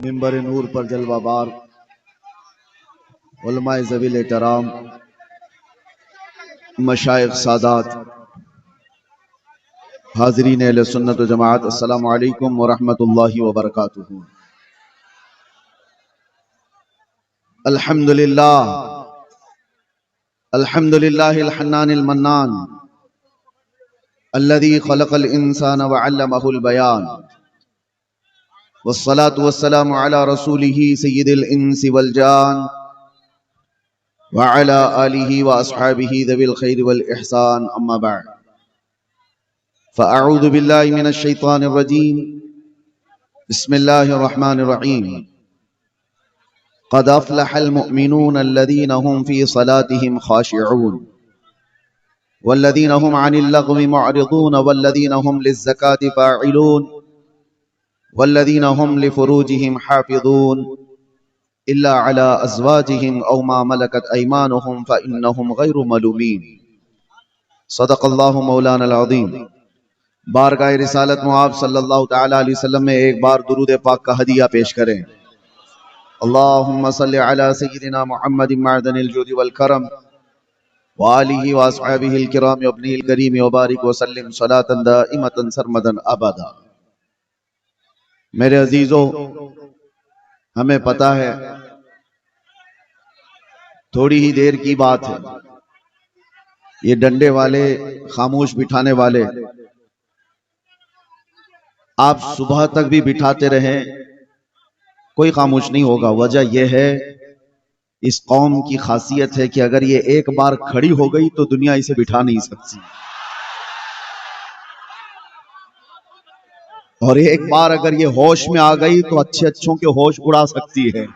मिंबर नूर पर जलवाबार उलमाए ज़वील एहतराम, मशाइख सादात, हाज़रीन अहले सुन्नत व जमाअत, अस्सलामु अलैकुम व रहमतुल्लाहि व बरकातुहू। अल्हम्दुलिल्लाह अल्हम्दुलिल्लाहिल हन्नानिल मन्नान अल्लज़ी खलक़ल इंसान व अल्लमहुल बयान वस्सलातु वस्सलामु अला रसूलिही सय्यिदिल इंसी वल जान व अला आलिही व अस्हाबिही ज़विल खैरि वल इहसान, अम्मा बअद। फ़अऊज़ु बिल्लाहि मिनश शैतानिर रजीम, बिस्मिल्लाहिर रहमानिर रहीम। क़द अफ़लहल मुअमिनून अल्लज़ीना हुम फ़ी सलातिहिम ख़ाशिऊन वल्लज़ीना हुम अनिल लग़्वी मुअरिदून वल्लज़ीना हुम लिज़्ज़काति फ़ाइलून वल्लज़ीना हुम लिफ़ुरूजिहिम हाफ़िज़ून इल्ला अला अज़वाजिहिम औ मा मलकत अयमानुहुम फ़इन्नहुम गैरु मलूमीन। सदक़ल्लाहु मौलाना अज़ीम। बारगाह रिसालत मुआब सल्लल्लाहु तआला अलैहि वसल्लम में एक बार दुरूद पाक का हदिया पेश करें। अल्लाहुम्मा सल्लि अला सय्यिदिना मुहम्मदिन मअदनिल जुदी वल करम व आलिहि व अस्हाबिहिल किराम व इब्निहिल करीम व बारिक व सल्लिम सलातन दाइमतन सरमदन अबदा। मेरे अजीजों, हमें पता है थोड़ी ही देर की बात है, ये डंडे वाले, खामोश बिठाने वाले आप सुबह तक भी बिठाते रहें, कोई खामोश नहीं होगा। वजह यह है, इस कौम की खासियत है कि अगर ये एक बार खड़ी हो गई तो दुनिया इसे बिठा नहीं सकती, और एक बार अगर ये होश में आ गई तो अच्छे अच्छों के होश उड़ा सकती है।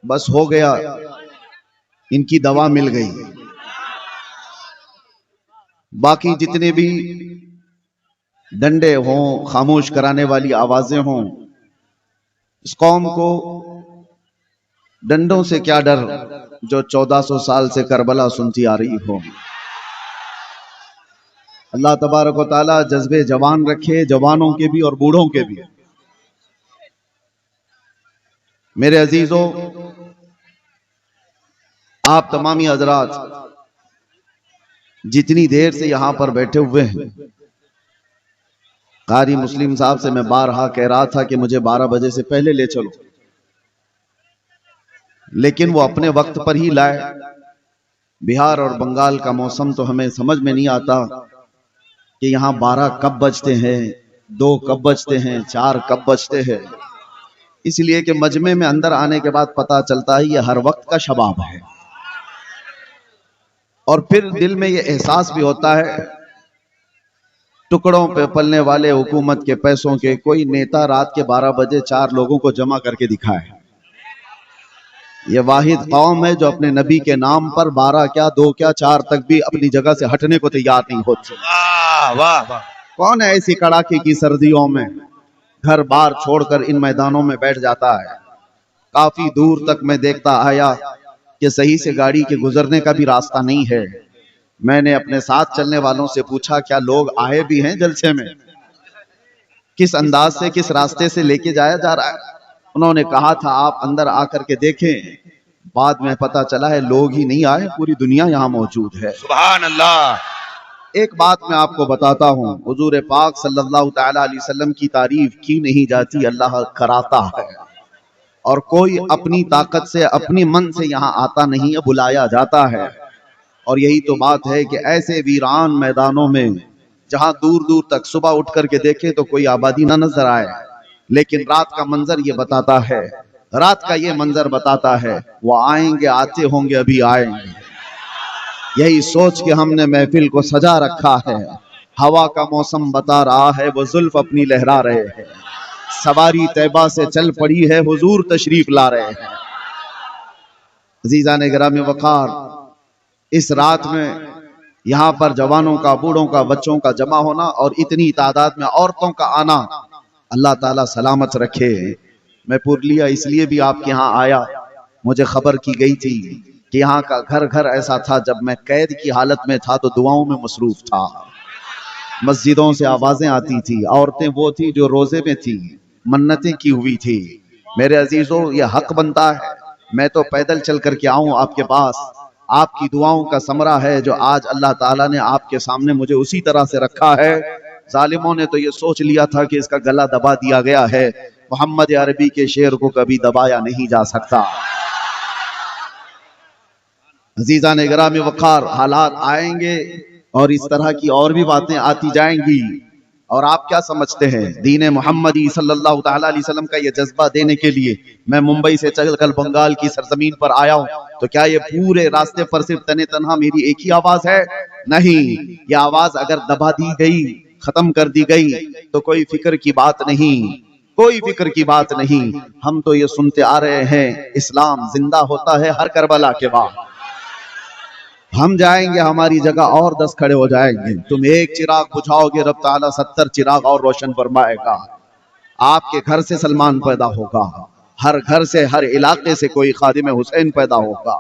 बस हो गया, इनकी दवा मिल गई। बाकी जितने भी डंडे हों, खामोश कराने वाली आवाजें हों, इस कौम को डंडों से क्या डर जो 1400 साल से करबला सुनती आ रही हो। अल्लाह तबारक व तआला जज्बे जवान रखे, जवानों के भी और बूढ़ों के भी। मेरे अजीजों, आप तमामी हजरात जितनी देर से यहां पर बैठे हुए हैं, कारी मुस्लिम साहब से मैं बारहा कह रहा था कि मुझे 12 बजे से पहले ले चलो, लेकिन वो अपने वक्त पर ही लाए। बिहार और बंगाल का मौसम तो हमें समझ में नहीं आता कि यहाँ 12 कब बजते हैं, 2 कब बजते हैं, 4 कब बजते हैं। इसलिए कि मजमे में अंदर आने के बाद पता चलता है ये हर वक्त का शबाब है, और फिर दिल में ये एहसास भी होता है टुकड़ों पे पलने वाले हुकूमत के पैसों के कोई नेता रात के 12 बजे 4 लोगों को जमा करके दिखाए। ये वाहिद कौम है जो अपने नबी के नाम पर 12 क्या 2 क्या 4 तक भी अपनी जगह से हटने को तैयार नहीं होती। वाह वाह वाह। कौन है ऐसी कड़ाके की सर्दियों में घर बार छोड़कर इन मैदानों में बैठ जाता है। काफी दूर तक मैं देखता आया कि सही से गाड़ी के गुजरने का भी रास्ता नहीं है। मैंने अपने साथ चलने वालों से पूछा, क्या लोग आए भी हैं जलसे में, किस अंदाज से, किस रास्ते से लेके जाया जा रहा है। उन्होंने कहा था आप अंदर आकर के देखें। बाद में पता चला है लोग ही नहीं आए, पूरी दुनिया यहाँ मौजूद है। सुभान अल्लाह। एक बात मैं आपको बताता हूँ, हुजूर पाक सल्लल्लाहु तआला अलैहि वसल्लम की तारीफ की नहीं जाती, अल्लाह कराता है। और कोई अपनी ताकत से, अपनी मन से यहाँ आता नहीं है, बुलाया जाता है। और यही तो बात है कि ऐसे वीरान मैदानों में जहां दूर दूर तक सुबह उठ करके देखे तो कोई आबादी ना नजर आए, लेकिन रात का मंजर ये बताता है, रात का ये मंजर बताता है वो आएंगे, आते होंगे, अभी आएंगे। यही सोच के हमने महफिल को सजा रखा है। हवा का मौसम बता रहा है, वो जुल्फ अपनी लहरा रहे हैं। सवारी तैबा से चल पड़ी है, हुजूर तशरीफ ला रहे हैं। अजीजान गिरामी वकार, इस रात में यहाँ पर जवानों का, बूढ़ों का, बच्चों का जमा होना और इतनी तादाद में औरतों का आना, अल्लाह ताला सलामत रखे। मैं पुरलिया इसलिए भी आपके यहाँ आया, मुझे खबर की गई थी कि यहाँ का घर घर ऐसा था, जब मैं कैद की हालत में था तो दुआओं में मसरूफ था। मस्जिदों से आवाजें आती थी, औरतें वो थी जो रोजे में थी, मन्नतें की हुई थी। मेरे अजीजों, ये हक बनता है मैं तो पैदल चल करके आऊं आपके पास। आपकी दुआओं का समरा है जो आज अल्लाह ताला ने आपके सामने मुझे उसी तरह से रखा है। जालिमों ने तो ये सोच लिया था कि इसका गला दबा दिया गया है। मोहम्मद अरबी के शेर को कभी दबाया नहीं जा सकता। अजीजा ने गिरामी वक़ार, हालात आएंगे और इस तरह की और भी बातें आती जाएंगी। और आप क्या समझते हैं, दीन मोहम्मदी सल्लल्लाहु ताला अलैहि वसल्लम का ये जज्बा देने के लिए मैं मुंबई से चलकर बंगाल की सरजमीन पर आया हूं, तो क्या ये पूरे रास्ते पर सिर्फ तने तनहा मेरी एक ही आवाज है? नहीं, ये आवाज अगर दबा दी गई, खत्म कर दी गई, तो कोई फिक्र की बात नहीं, कोई फिक्र की बात नहीं। हम तो ये सुनते आ रहे हैं, इस्लाम जिंदा होता है हर करबला के बाद। हम जाएंगे, हमारी जगह और 10 खड़े हो जाएंगे। तुम एक चिराग बुझाओगे, रब ताला 70 चिराग और रोशन फरमाएगा। आपके घर से सलमान पैदा होगा, हर घर से, हर इलाके से कोई खादिम हुसैन पैदा होगा।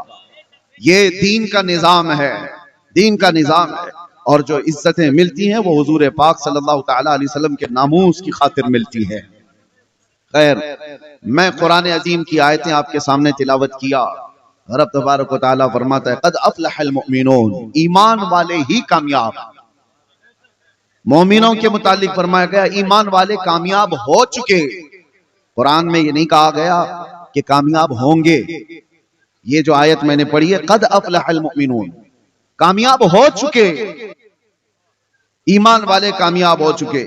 ये दीन का निजाम है, दीन का निजाम है। और जो इज्जतें मिलती हैं वो हुजूर पाक सल्लल्लाहु ताला अलैहि वसल्लम के नामूस की खातिर मिलती है। खैर, मैं कुरान अजीम की आयतें आपके सामने तिलावत किया। रब तबारक व तआला फरमाता है, क़द अफ़लहल मुमिनून, ईमान वाले ही कामयाब। मोमिनों के मुतालिक फरमाया गया ईमान वाले कामयाब हो चुके। कुरान में ये नहीं कहा गया कि कामयाब होंगे। ये जो आयत मैंने पढ़ी है, क़द अफ़लहल मुमिनून, कामयाब हो चुके, ईमान वाले कामयाब हो चुके।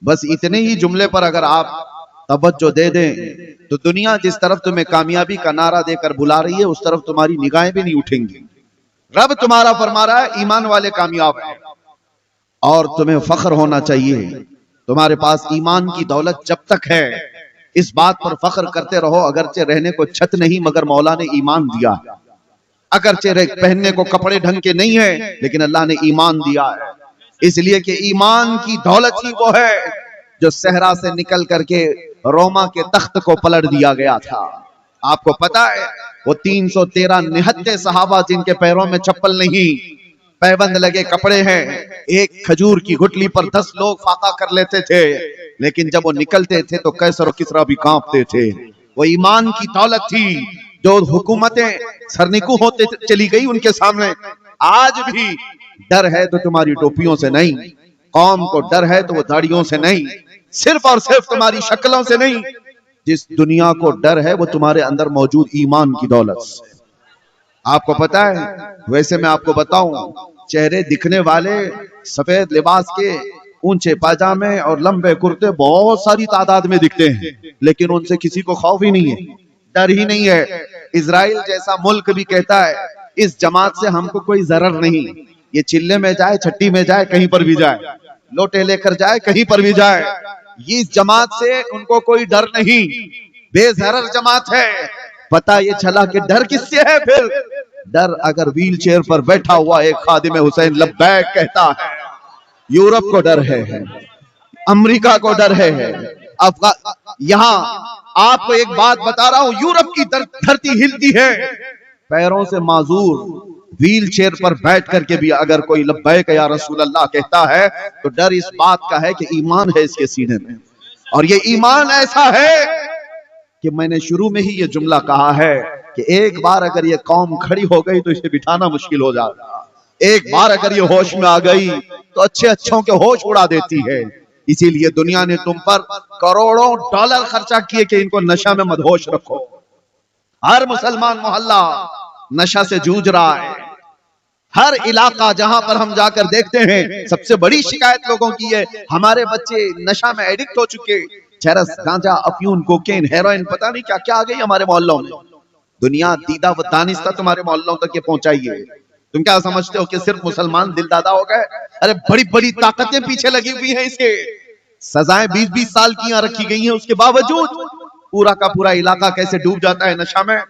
बस इतने ही जुमले पर अगर आप तवज्जो दे दें तो दुनिया जिस तरफ तुम्हें कामयाबी का नारा देकर बुला रही है, उस तरफ तुम्हारी निगाहें भी नहीं उठेंगी। रब तुम्हारा फरमा रहा है ईमान वाले कामयाब हैं। और तुम्हें फख्र होना चाहिए, तुम्हारे पास ईमान की दौलत जब तक है, इस बात पर फख्र करते रहो। अगरचे रहने को छत नहीं, मगर मौला ने ईमान दिया। अगरचे पहनने को कपड़े ढंग के नहीं है, लेकिन अल्लाह ने ईमान दिया है। इसलिए कि ईमान की दौलत ही वो है जो सहरा से निकल करके रोमा के तख्त को पलट दिया गया था। आपको पता है वो 313 निहत्ते सहाबा जिनके पैरों में चप्पल नहीं, पैबंद लगे कपड़े हैं, एक खजूर की गुठली पर 10 लोग फाका कर लेते थे, लेकिन जब वो निकलते थे तो कैसर और किसरा भी कांपते थे। वो ईमान की दौलत थी जो हुकूमतें सरनिकू होते चली गई उनके सामने। आज भी डर है तो तुम्हारी टोपियों से नहीं, कौम को डर है तो वो दाढ़ियों से नहीं, सिर्फ और सिर्फ तुम्हारी शक्लों से नहीं। जिस दुनिया को डर है वो तुम्हारे अंदर मौजूद ईमान की दौलत से। आपको पता है, वैसे मैं आपको बताऊं, चेहरे दिखने वाले सफेद लिबास के ऊंचे पाजामे और लंबे कुर्ते बहुत सारी तादाद में दिखते हैं, लेकिन उनसे किसी को खौफ ही नहीं है, डर ही नहीं है। इजराइल जैसा मुल्क भी कहता है इस जमात से हमको कोई जरर नहीं, ये चिल्ले में जाए, छट्टी में जाए, कहीं पर भी जाए, लोटे लेकर जाए, कहीं पर भी जाए, ये इस जमात से उनको कोई डर नहीं, बेजरर जमात है। पता ये चला कि डर किससे है फिर? डर अगर व्हील चेयर पर बैठा हुआ एक खादिम हुसैन लब्बैक कहता है, यूरोप को डर है, अमेरिका को डर है। यहाँ आपको एक बात बता रहा हूं, यूरोप की धरती हिलती है, पैरों से माजूर व्हील चेयर पर बैठ करके भी अगर कोई लब्बैक या रसूल अल्लाह कहता है तो डर इस बात का है कि ईमान है इसके सीने में। और ये ईमान ऐसा है कि मैंने शुरू में ही ये जुमला कहा है कि एक बार अगर ये कौम खड़ी हो गई तो इसे बिठाना मुश्किल हो जाता। एक बार अगर ये होश में आ गई तो अच्छे अच्छों के होश उड़ा देती है। इसीलिए दुनिया ने तुम पर करोड़ों डॉलर खर्चा किए कि इनको नशा में मदहोश रखो। हर मुसलमान मोहल्ला नशा से जूझ रहा है, हर इलाका जहां पर हम जाकर देखते हैं, सबसे बड़ी शिकायत लोगों की है हमारे बच्चे नशा में एडिक्ट हो चुके। चरस, गांजा, अफयून, कोकेन, हेरोइन, पता नहीं क्या क्या आ गई हमारे मोहल्लों में। दुनिया दीदा व दानिस्ता तुम्हारे मोहल्लों तक ये पहुंचाई है। तुम क्या समझते हो कि सिर्फ मुसलमान दिलदादा हो गए? अरे बड़ी बड़ी ताकतें पीछे लगी हुई हैं इसके। सजाएं 20-20 साल की यहाँ रखी गई हैं, उसके बावजूद पूरा का पूरा इलाका कैसे डूब जाता है नशा में।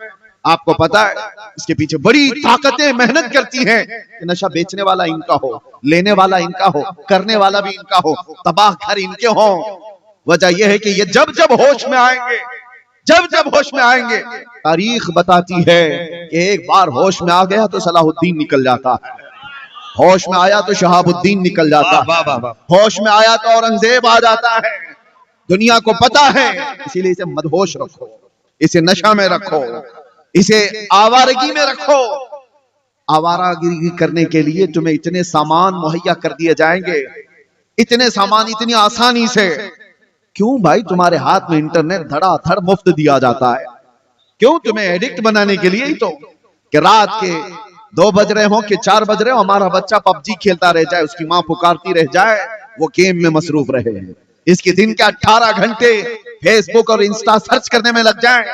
आपको पता है इसके पीछे बड़ी ताकतें मेहनत करती हैं कि नशा बेचने वाला इनका हो, लेने वाला इनका हो, करने वाला भी इनका हो, तबाह घर इनके हों। वजह यह है कि ये जब जब होश में आएंगे, जब जब होश में आएंगे, तारीख बताती है कि एक बार होश में आ गया तो सलाहुद्दीन निकल जाता है। होश में आया तो शहाबुद्दीन निकल जाता है, होश में आया तो औरंगजेब आ जाता है। दुनिया को पता है, इसीलिए इसे मदहोश रखो, इसे नशा में रखो, इसे आवारगी में रखो। आवारागिरी करने के लिए तुम्हें इतने सामान मुहैया कर दिए जाएंगे, इतने सामान इतनी आसानी से। क्यों भाई? तुम्हारे हाथ में इंटरनेट धड़ाधड़ मुफ्त दिया जाता है। क्यों? तुम्हें एडिक्ट बनाने के लिए ही तो, कि रात के 2 बज रहे हो कि 4 बज रहे हो, हमारा बच्चा पबजी खेलता रह जाए, उसकी मां पुकारती रह जाए, वो गेम में मसरूफ रहे। इसके दिन के 18 घंटे फेसबुक और इंस्टा सर्च करने में लग जाए,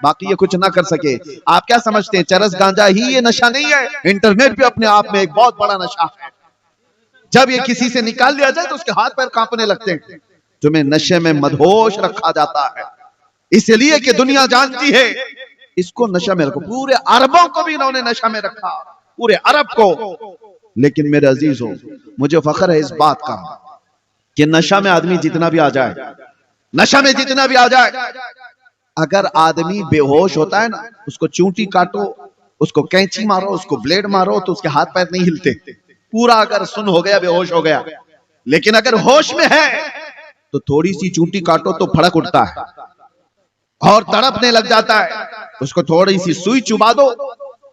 बाकी ये कुछ ना कर सके। आप क्या समझते हैं चरस गांजा ही ये नशा नहीं है? इंटरनेट भी अपने आप में एक बहुत बड़ा नशा है। जब ये किसी से निकाल लिया जाए तो उसके हाथ पैर कांपने लगते हैं। तुम्हें नशे में मदहोश रखा जाता है, इसलिए कि दुनिया जानती है इसको नशा में रखो। पूरे अरबों को भी इन्होंने नशा में रखा, पूरे अरब को। लेकिन मेरे अजीजों, मुझे फख्र है इस बात का कि नशा में आदमी जितना भी आ जाए, नशा में जितना भी आ जाए, अगर आदमी बेहोश होता है ना, उसको चूंटी काटो, उसको कैंची मारो, उसको ब्लेड मारो, तो उसके हाथ पैर नहीं हिलते। पूरा अगर सुन हो गया, बेहोश हो गया। लेकिन अगर होश में है तो थोड़ी सी चूंटी काटो तो फड़क उठता है और तड़पने लग जाता है। उसको थोड़ी सी सुई चुबा दो,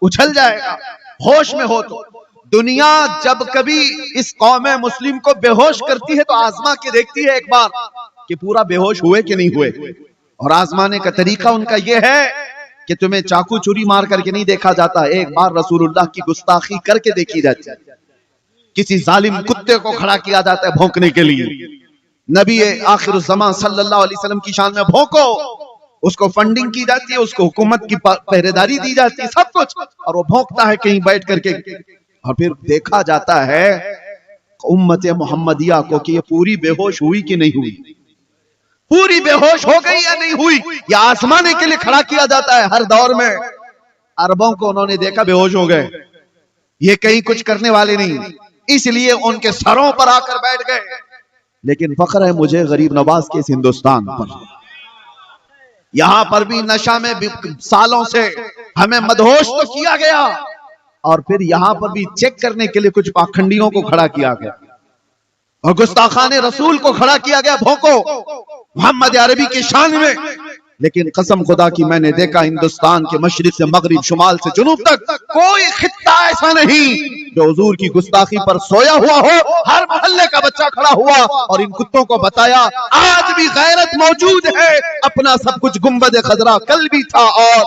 उछल जाएगा। होश में हो तो दुनिया जब कभी इस कौम मुस्लिम को बेहोश करती है तो आजमा के देखती है एक बार कि पूरा बेहोश हुए कि नहीं हुए। और आजमाने का तरीका उनका यह है कि तुम्हें चाकू छुरी मार करके नहीं देखा जाता, एक बार रसूलुल्लाह की गुस्ताखी करके देखी जाती है। किसी जालिम कुत्ते को खड़ा किया जाता है भौंकने के लिए, नबी आखिरुज़्ज़मान सल्लल्लाहु अलैहि वसल्लम की शान में भौंको, उसको फंडिंग की जाती है, उसको हुकूमत की पहरेदारी दी जाती है, सब कुछ, और वो भौंकता है कहीं बैठ करके। और फिर देखा जाता है उम्मत मोहम्मदिया को कि ये पूरी बेहोश हुई कि नहीं हुई, पूरी बेहोश हो गई या नहीं हुई। ये आजमाने के लिए खड़ा किया जाता है हर दौर में। अरबों को उन्होंने देखा बेहोश हो गए, ये कहीं कुछ करने वाले नहीं, इसलिए उनके सरों पर आकर बैठ गए। लेकिन फख्र है मुझे गरीब नवाज के इस हिंदुस्तान पर, यहां पर भी नशा में सालों से हमें मदहोश तो किया गया, और फिर यहां पर भी चेक करने के लिए कुछ पाखंडियों को खड़ा किया गया और गुस्ताखाने रसूल को खड़ा किया गया, भौंको मोहम्मद अरबी की शान में। लेकिन कसम खुदा की मैंने देखा हिंदुस्तान के मशरिक से मगरिब, शुमाल से जुनूब तक कोई खित्ता ऐसा नहीं जो हुजूर की गुस्ताखी पर सोया हुआ हो। हर मोहल्ले का बच्चा खड़ा हुआ और इन कुत्तों को बताया आज भी गैरत मौजूद है, अपना सब कुछ गुंबद खजरा कल भी था और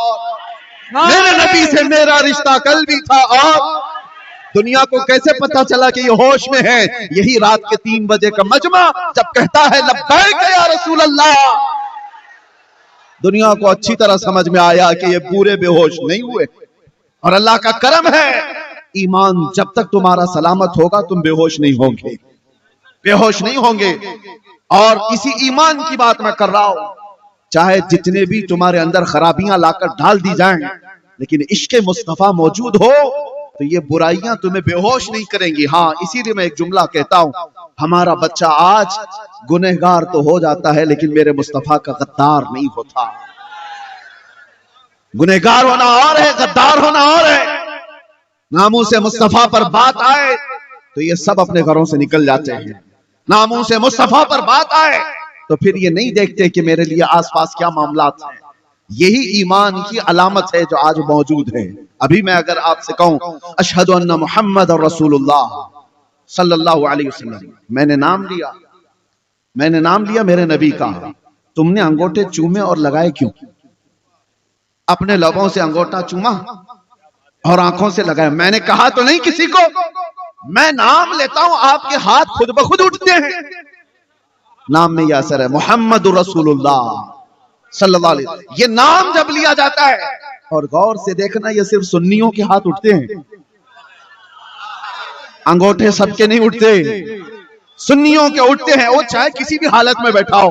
मेरे नबी से मेरा रिश्ता कल भी था। और दुनिया को कैसे पता चला कि ये होश में है? यही रात के 3 बजे का मजमा जब कहता है लब्बैक या रसूल अल्लाह, दुनिया को अच्छी तरह समझ में आया कि ये पूरे बेहोश नहीं हुए। और अल्लाह का करम है, ईमान जब तक तुम्हारा सलामत होगा तुम बेहोश नहीं होंगे, बेहोश नहीं होंगे। और इसी ईमान की बात मैं कर रहा हूं, चाहे जितने भी तुम्हारे अंदर खराबियां लाकर डाल दी जाएं, लेकिन इश्क़े मुस्तफा मौजूद हो तो ये बुराइयां तुम्हें बेहोश नहीं करेंगी। हाँ, इसीलिए मैं एक जुमला कहता हूं, हमारा बच्चा आज गुनहगार तो हो जाता है लेकिन मेरे मुस्तफा का गद्दार नहीं होता। गुनहगार होना और है, गद्दार होना और है। नामों से मुस्तफा पर बात आए तो ये सब अपने घरों से निकल जाते हैं। नामों से मुस्तफा पर बात आए तो फिर ये नहीं देखते कि मेरे लिए आसपास क्या मामलात हैं। यही ईमान की अलामत है जो आज मौजूद है। अभी मैं अगर आपसे कहूं अशहदु अन्ना मुहम्मद और रसूलुल्लाह सल्लल्लाहु अलैहि वसल्लम, मैंने नाम लिया मेरे नबी का, तुमने अंगूठे चूमे और लगाए क्यों? अपने लबों से अंगूठा चूमा और आंखों से लगाया। मैंने कहा तो नहीं किसी को, मैं नाम लेता हूं, आपके हाथ खुद ब खुद उठते हैं। नाम में यह असर है, मोहम्मद रसूलुल्लाह सल्लल्लाहु अलैहि वसल्लम। ये नाम जब लिया जाता है, और गौर से देखना, ये सिर्फ सुन्नियों के हाथ उठते हैं, अंगूठे सबके नहीं उठते, सुन्नियों के उठते हैं। वो चाहे किसी भी हालत में बैठा हो,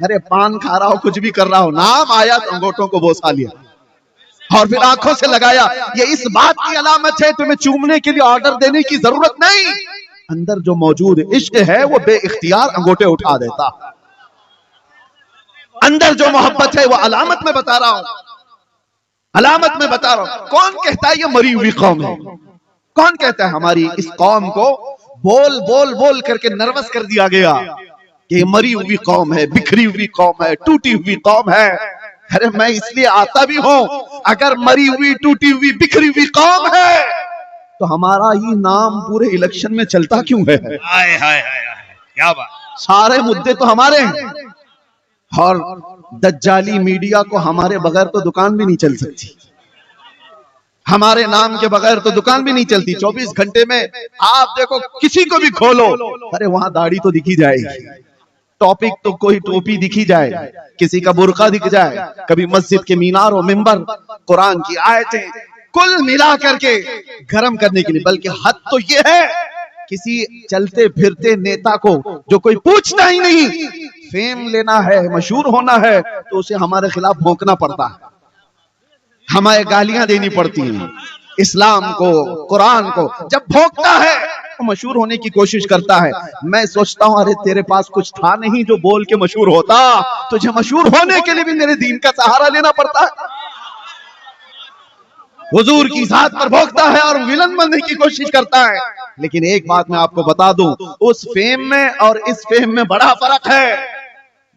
अरे पान खा रहा हो, कुछ भी कर रहा हो, नाम आया तो अंगूठों को बोसा लिया और फिर आंखों से लगाया। ये इस बात की अलामत है तुम्हें चूमने के लिए ऑर्डर देने की जरूरत नहीं, अंदर जो मौजूद इश्क है वो बेइख्तियार अंगूठे उठा देता। अंदर जो मोहब्बत है वो अलामत में बता रहा हूं, अलामत में बता रहा हूं। कौन कहता है ये मरी हुई कौम है? कौन कहता है हमारी इस कौम को बोल बोल बोल करके नर्वस कर दिया गया कि ये मरी हुई कौम है, बिखरी हुई कौम है, टूटी हुई कौम है। अरे मैं इसलिए आता भी हूं, अगर मरी हुई टूटी हुई बिखरी हुई कौम है तो हमारा ही नाम पूरे इलेक्शन में चलता क्यों है? हाय हाय हाय हाय, क्या बात। सारे मुद्दे तो हमारे हैं और दज्जाली मीडिया को हमारे बगैर तो दुकान भी नहीं चल सकती, हमारे नाम के बगैर तो दुकान भी नहीं चलती। 24 घंटे में आप देखो किसी को भी खोलो, अरे वहां दाढ़ी तो दिखी जाएगी, टॉपिक तो कोई टोपी दिखी जाए, किसी का बुर्का दिख जाए, कभी मस्जिद के मीनार और मिंबर, कुरान की आयतें, कुल मिला करके गरम करने के लिए। बल्कि हद तो ये है किसी चलते फिरते नेता को जो कोई पूछता ही नहीं, फेम लेना है, मशहूर होना है, तो उसे हमारे खिलाफ भौंकना पड़ता है, हमें गालियां देनी पड़ती हैं। इस्लाम को, कुरान को जब भोंकता है तो मशहूर होने की कोशिश करता है। मैं सोचता हूं अरे तेरे पास कुछ था नहीं जो बोल के मशहूर होता, तुझे मशहूर होने के लिए भी मेरे दीन का सहारा लेना पड़ता है। हुजूर की जात पर भोंकता है और विलन बनने की कोशिश करता है। लेकिन एक बात मैं आपको बता दूं, उस फेम में और इस फेम में बड़ा फर्क है।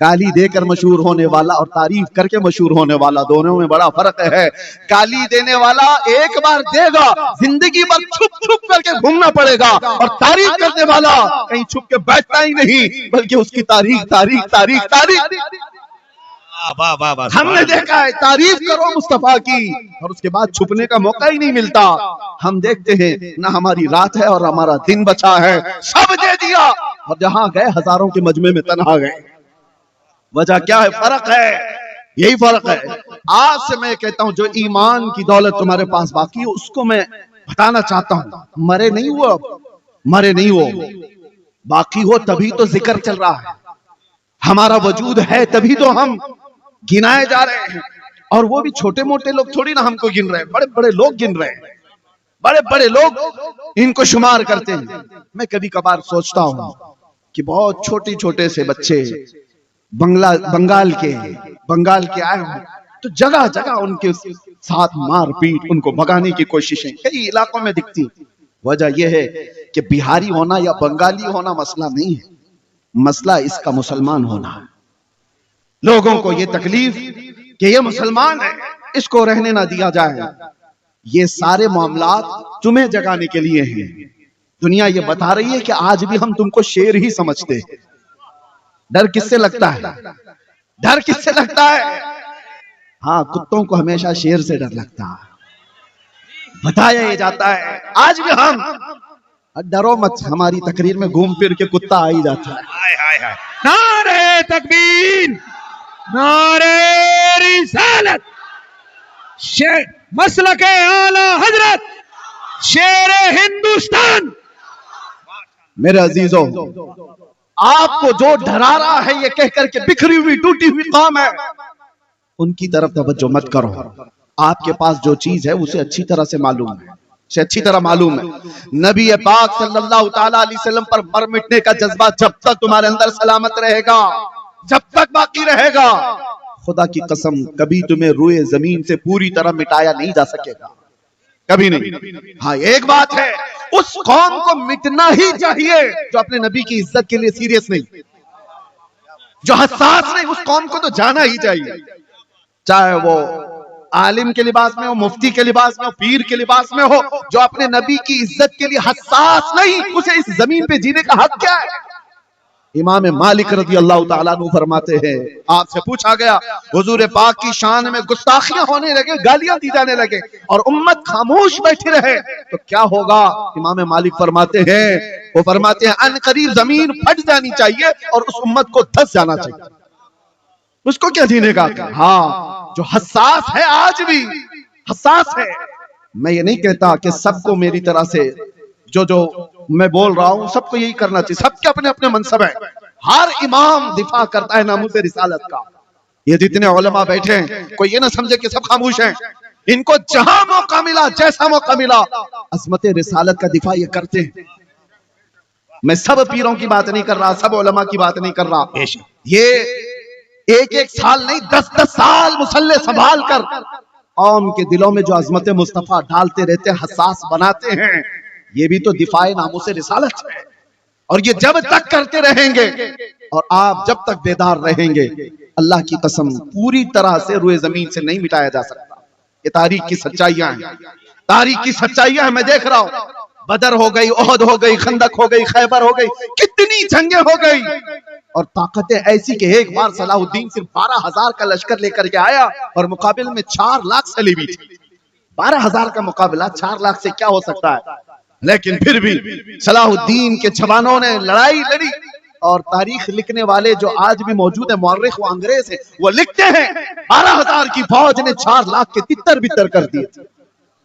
गाली देकर मशहूर होने वाला और तारीफ करके मशहूर होने वाला, दोनों में बड़ा फर्क है। गाली देने वाला एक बार देगा, जिंदगी भर छुप छुप करके घूमना पड़ेगा, और तारीफ करने वाला कहीं छुप के बैठता ही नहीं, बल्कि उसकी तारीफ तारीफ तारीफ तारीफ। हमने देखा है, तारीफ करो मुस्तफा की और उसके बाद छुपने का मौका ही नहीं मिलता। हम देखते हैं ना हमारी रात है और हमारा दिन बचा है, सब दे दिया और जहां गए हजारों के मजमे में तन्हा गए। वजह क्या है? फर्क है, यही फर्क है। आज से मैं कहता हूं जो ईमान की दौलत तुम्हारे पास बाकी है उसको मैं बताना चाहता हूं, मरे नहीं हो, अब मरे नहीं हो, बाकी हो तभी तो जिक्र चल रहा है, हमारा वजूद है तभी तो हम गिनाए जा रहे हैं। और वो भी छोटे मोटे लोग थोड़ी ना हमको गिन रहे हैं, बड़े बड़े लोग गिन रहे हैं, बड़े बड़े लोग इनको शुमार करते हैं। मैं कभी कभार सोचता हूं कि बहुत छोटे छोटे से बच्चे बंगाल के आए हैं, तो जगह जगह उनके साथ मारपीट, उनको भगाने की कोशिशें कई इलाकों में दिखती। वजह यह है कि बिहारी होना या बंगाली होना मसला नहीं है, मसला इसका मुसलमान होना है। लोगों को ये तकलीफ कि ये मुसलमान है, इसको रहने ना दिया जाए, ये सारे मामलात तुम्हें जगाने के लिए हैं। दुनिया ये बता रही है कि आज भी हम तुमको शेर ही समझते हैं। डर किससे लगता है? डर किससे लगता है? हाँ, कुत्तों को हमेशा शेर से डर लगता है, बताया ये जाता है। आज भी हम, डरो मत, हमारी तकरीर में घूम फिर के कुत्ता आ ही जाता है। हाय हाय हाय, नारे तकबीर, नारे रिसालत, मसलके आला हजरत, शेर हिंदुस्तान। मेरे अजीजों, आपको जो डरा रहा है ये कहकर के बिखरी हुई टूटी हुई कौम है, उनकी तरफ तवज्जो मत करो। आपके पास जो चीज है उसे अच्छी तरह से मालूम है, उसे अच्छी तरह मालूम है। नबी पाक सल्लल्लाहु ताला अलैहि वसल्लम पर मर मिटने का जज्बा जब तक तुम्हारे अंदर सलामत रहेगा, जब तक बाकी रहेगा, खुदा की कसम कभी तुम्हें रुए जमीन से पूरी तरह मिटाया नहीं जा सकेगा, कभी नहीं। हाँ, एक बात है, उस कौम को मिटना ही चाहिए जो अपने नबी की इज्जत के लिए सीरियस नहीं, जो हसास नहीं, उस कौम को तो जाना ही चाहिए। चाहे वो आलिम के लिबास में हो, मुफ्ती के लिबास में हो, पीर के लिबास में हो, जो अपने नबी की इज्जत के लिए हसास नहीं, उसे इस जमीन पे जीने का हक क्या है? इमाम मालिक रज़ी अल्लाह ताला अन्हु फरमाते हैं, आपसे पूछा गया हुजूर पाक की शान में गुस्ताखियां होने लगे, गालियां दी जाने लगे और उम्मत खामोश बैठी रहे तो क्या होगा? इमाम मालिक फरमाते हैं, वो फरमाते हैं अन करीब जमीन फट जानी चाहिए और उस उम्मत को धस जाना चाहिए। उसको क्या जीने का? हाँ, जो हसास है, आज भी हसास है। मैं ये नहीं कहता कि सबको मेरी तरह से जो मैं बोल रहा हूं सबको यही करना चाहिए, सबके अपने अपने मनसब है। हर इमाम दिफा करता है नामूस रिसालत का। ये जितने उलमा बैठे हैं, कोई ये ना समझे कि सब खामोश हैं, इनको जहां मौका मिला, जैसा मौका मिला, अजमत रिसालत का दिफा ये करते हैं। मैं सब पीरों की बात नहीं कर रहा, सब उलमा की बात नहीं कर रहा। ये एक एक साल नहीं, 10-10 साल मुसल्ले संभाल कर कौम के दिलों में जो अजमत मुस्तफा डालते रहते हैं, हसास बनाते हैं, ये भी तो दिफाए नामूसे रिसालत है। और ये जब तक करते रहेंगे और आप जब तक बेदार रहेंगे, अल्लाह की कसम पूरी तरह से रुए जमीन से नहीं मिटाया जा सकता। ये तारीख की सच्चाइयां हैं, तारीख की सच्चाइयां हैं। मैं देख रहा हूं, बदर हो गई, ओहद हो गई, खंदक हो गई, खैबर हो गई, कितनी जंगें हो गई, और ताकतें ऐसी कि एक बार सलाहुद्दीन सिर्फ 12,000 का लश्कर लेकर के आया और मुकाबले में 4 लाख सलीबी थे। 12,000 का मुकाबला 4 लाख से क्या हो सकता है? लेकिन फिर भी सलाहुद्दीन के जवानों ने लड़ाई लड़ी, और तारीख लिखने वाले जो आज भी मौजूद है, मौर्रिख वो अंग्रेज है, वो लिखते हैं 12,000 की फौज ने 4 लाख के तितर बितर कर दिए।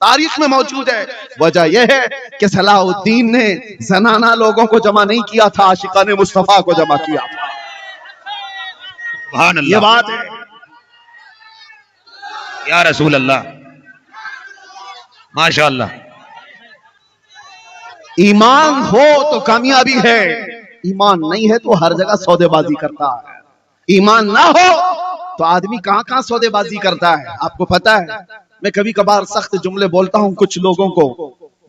तारीख में मौजूद है। वजह यह है कि सलाहुद्दीन ने जनाना लोगों को जमा नहीं किया था, आशिकाने मुस्तफा को जमा किया था। सुभान अल्लाह, ये बात है या रसूल अल्लाह, माशाअल्लाह। ईमान हो तो कामयाबी है, ईमान नहीं है तो हर जगह सौदेबाजी करता है। ईमान ना हो तो आदमी कहां कहां सौदेबाजी करता है। आपको पता है, मैं कभी कभार सख्त जुमले बोलता हूं कुछ लोगों को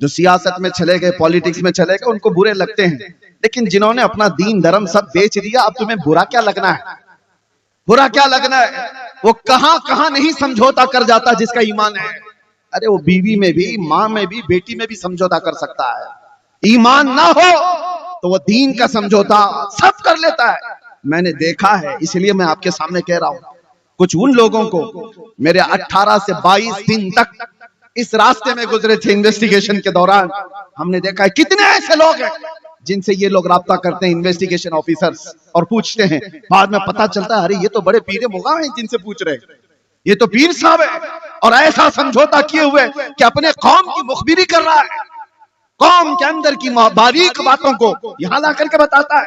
जो सियासत में चले गए, पॉलिटिक्स में चले गए, उनको बुरे लगते हैं। लेकिन जिन्होंने अपना दीन धर्म सब बेच दिया, अब तुम्हें बुरा क्या लगना है? बुरा क्या लगना है? वो कहां कहां नहीं समझौता कर जाता जिसका ईमान है। अरे वो बीवी में भी, मां में भी, बेटी में भी समझौता कर सकता है। ईमान ना हो तो वो दीन का समझौता सब कर लेता है। मैंने देखा है, इसलिए मैं आपके सामने कह रहा हूं। कुछ उन लोगों को मेरे 18 से 22 दिन तक इस रास्ते में गुजरे थे इन्वेस्टिगेशन के दौरान, हमने देखा है कितने ऐसे लोग हैं जिनसे ये लोग राब्ता करते हैं, इन्वेस्टिगेशन ऑफिसर्स, और पूछते हैं। बाद में पता चलता है अरे ये तो बड़े पीरे मुगा हैं जिनसे पूछ रहे, ये तो पीर साहब है, और ऐसा समझौता किए हुए कि अपने कौम की मुखबिरी कर रहा है, कौम के अंदर की बारीक बातों को यहां ला करके बताता है।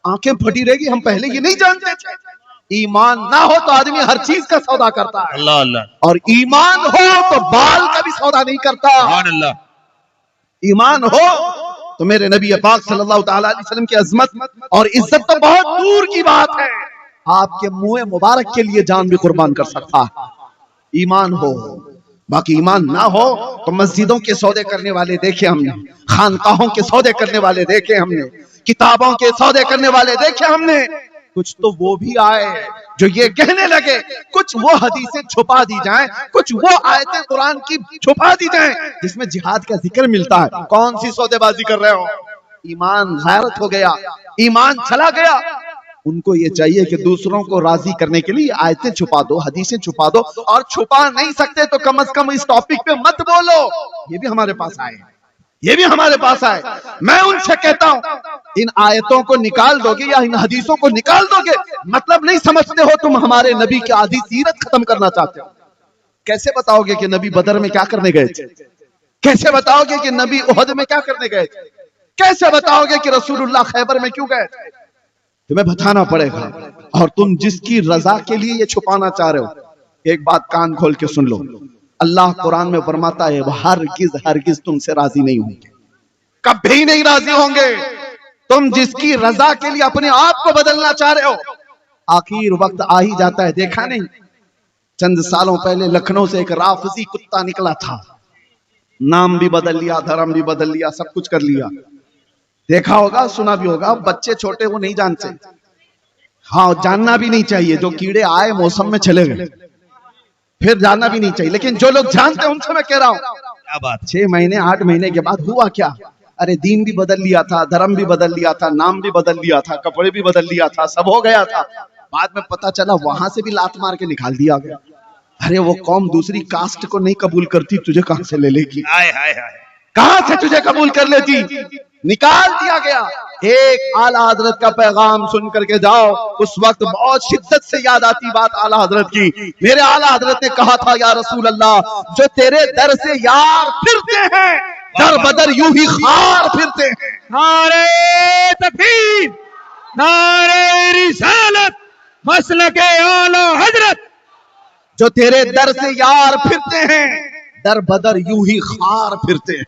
आंखें फटी रहेगी, हम पहले ये नहीं जानते थे। ईमान ना हो तो आदमी हर चीज का सौदा करता है, अल्लाह अल्लाह, और ईमान हो तो बाल का भी सौदा नहीं करता। सुभान अल्लाह। ईमान हो तो मेरे नबी पाक सल्लल्लाहु ताला अलैहि वसल्लम की अजमत और इज्जत तो बहुत दूर की बात है, आपके मुंह मुबारक के लिए जान भी कुर्बान कर सकता है। ईमान हो। बाकी ईमान ना हो तो मस्जिदों के सौदे करने वाले देखे हमने, खानकाहों के सौदे करने वाले देखे हमने, किताबों के सौदे करने वाले देखे हमने। कुछ तो वो भी आए जो ये कहने लगे कुछ वो हदीसें छुपा दी जाएं, कुछ वो आयतें कुरान की छुपा दी जाएं जिसमें जिहाद का जिक्र मिलता है। कौन सी सौदेबाजी कर रहे हो? ईमान गैरत हो गया, ईमान चला गया। उनको ये चाहिए कि दूसरों को राजी करने के लिए आयतें छुपा दो, हदीसें छुपा दो, और छुपा नहीं सकते तो कम से कम इस टॉपिक पे मत बोलो। ये भी हमारे पास आए, ये भी हमारे पास आए। मैं उनसे कहता हूं, इन आयतों को निकाल दोगे या इन हदीसों को निकाल दोगे, मतलब नहीं समझते हो तुम हमारे नबी की आधी सीरत खत्म करना चाहते हो। कैसे बताओगे कि नबी बदर में क्या करने गए थे? कैसे बताओगे कि नबी उहद में क्या करने गए थे? कैसे बताओगे कि रसूलुल्लाह खैबर में क्यों गए थे? तुम्हें बताना पड़ेगा। और तुम जिसकी रजा के लिए ये छुपाना चाह रहे हो, एक बात कान खोल के सुन लो, अल्लाह कुरान में फरमाता है वो हरगिज हरगिज तुमसे राजी नहीं होंगे, कभी नहीं राजी होंगे। तुम जिसकी रजा के लिए अपने आप को बदलना चाह रहे हो, आखिर वक्त आ ही जाता है। देखा नहीं, चंद सालों पहले लखनऊ से एक राफजी कुत्ता निकला था, नाम भी बदल लिया, धर्म भी बदल लिया, सब कुछ कर लिया। देखा होगा, सुना भी होगा। बच्चे छोटे वो नहीं जानते, हाँ जानना भी नहीं चाहिए। जो कीड़े आए मौसम में चले गए, फिर जानना भी नहीं चाहिए। लेकिन जो लोग जानते हैं उनसे मैं कह रहा हूं, क्या बात, 6 महीने 8 महीने के बाद हुआ क्या? अरे दीन भी बदल लिया था, धर्म भी बदल लिया था, नाम भी बदल लिया था, कपड़े भी बदल लिया था, सब हो गया था। बाद में पता चला वहां से भी लात मार के निकाल दिया गया। अरे वो कौम दूसरी कास्ट को नहीं कबूल करती, तुझे कहां से ले लेगी? हाय हाय हाय, कहां से तुझे कबूल कर लेती? निकाल दिया गया। एक आला हजरत का पैगाम सुन करके जाओ, उस वक्त बहुत शिद्दत से याद आती बात आला हजरत की। मेरे आला हजरत ने कहा था, या रसूल अल्लाह, जो तेरे दर से यार फिरते हैं, दर बदर यूं ही खार फिरते हैं। नारे तकबीर, नारे रिसालत, मसलके आला हजरत। जो तेरे दर से यार फिरते हैं, दर बदर यूं ही खार फिरते हैं।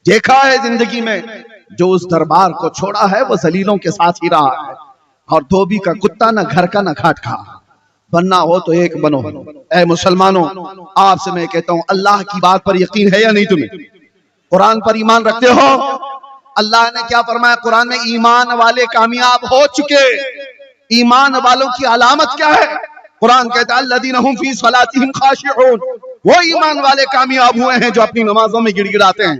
देखा है जिंदगी में, जो उस दरबार को छोड़ा है वो जलीलों के साथ ही रहा है। और धोबी का कुत्ता ना घर का ना घाट का। बनना हो तो एक बनो। ऐ मुसलमानों, आपसे मैं कहता हूं, अल्लाह की बात पर यकीन है या नहीं तुम्हें? कुरान पर ईमान रखते हो? अल्लाह ने क्या फरमाया कुरान में? ईमान वाले कामयाब हो चुके। ईमान वालों की अलामत क्या है? कुरान कहता है अल्लज़ीना हुम फी सलातिहिम खाशिऊन, वो ईमान वाले कामयाब हुए हैं जो अपनी नमाजों में गिड़गिड़ाते हैं।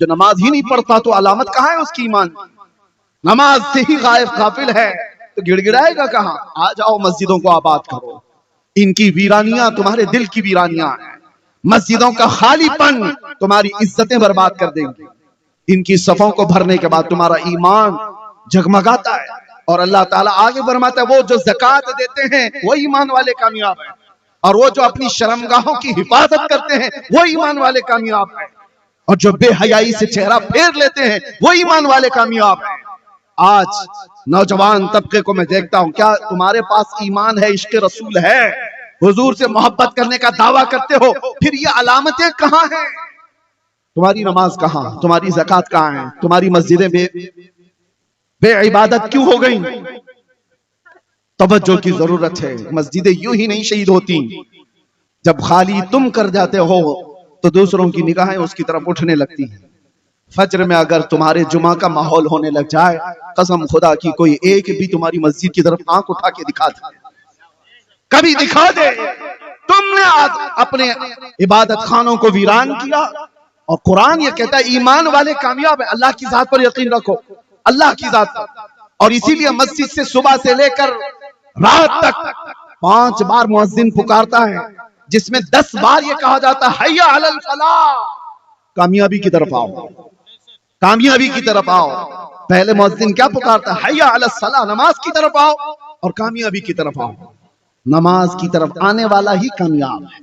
जो नमाज ही नहीं पढ़ता तो अलामत कहां है उसकी ईमान? नमाज से ही गाफिल है तो गिड़गिड़ाएगा कहां? आ जाओ मस्जिदों को आबाद करो। इनकी वीरानियां तुम्हारे दिल की वीरानियां हैं। मस्जिदों का खालीपन तुम्हारी इज्जतें बर्बाद कर देंगे। इनकी सफों को भरने के बाद तुम्हारा ईमान जगमगाता है। और अल्लाह ताला आगे फरमाता है वो जो ज़कात देते हैं वो ईमान वाले कामयाब हैं, और वो जो अपनी शर्मगाहों की हिफाजत करते हैं वो ईमान वाले कामयाब हैं, और जो बेहयाई से चेहरा फेर लेते हैं वो ईमान वाले कामयाब हैं। आज नौजवान तबके को मैं देखता हूं, क्या तुम्हारे पास ईमान है, इश्क रसूल है, हुजूर से मोहब्बत करने का दावा करते हो, फिर ये अलामतें कहां हैं? तुम्हारी नमाज कहां? तुम्हारी ज़कात कहां है? तुम्हारी मस्जिदें बेइबादत क्यों हो गई? तवज्जो की जरूरत है। मस्जिदें यूं ही नहीं शहीद होती। जब खाली तुम कर जाते हो तो दूसरों की निगाहें उसकी तरफ उठने लगती हैं। फज्र में अगर तुम्हारे जुमा का माहौल होने लग जाए, कसम खुदा की कोई एक भी तुम्हारी मस्जिद की तरफ आंख उठा के दिखा दे, कभी दिखा दे। तुमने आज अपने इबादत खानों को वीरान किया। और कुरान ये कहता है ईमान वाले कामयाब है। अल्लाह की जात पर यकीन रखो, अल्लाह की जात पर। और इसीलिए मस्जिद से सुबह से लेकर रात तक 5 बार मुअज्जिन पुकारता है, जिसमें 10 बार ये कहा जाता है हय्या अलल फलाह, कामयाबी की तरफ आओ, कामयाबी की तरफ आओ। पहले मुअज्जिन क्या पुकारता है? हय्या अलस सलाह, नमाज की तरफ आओ और कामयाबी की तरफ आओ। नमाज की तरफ आने वाला ही कामयाब है।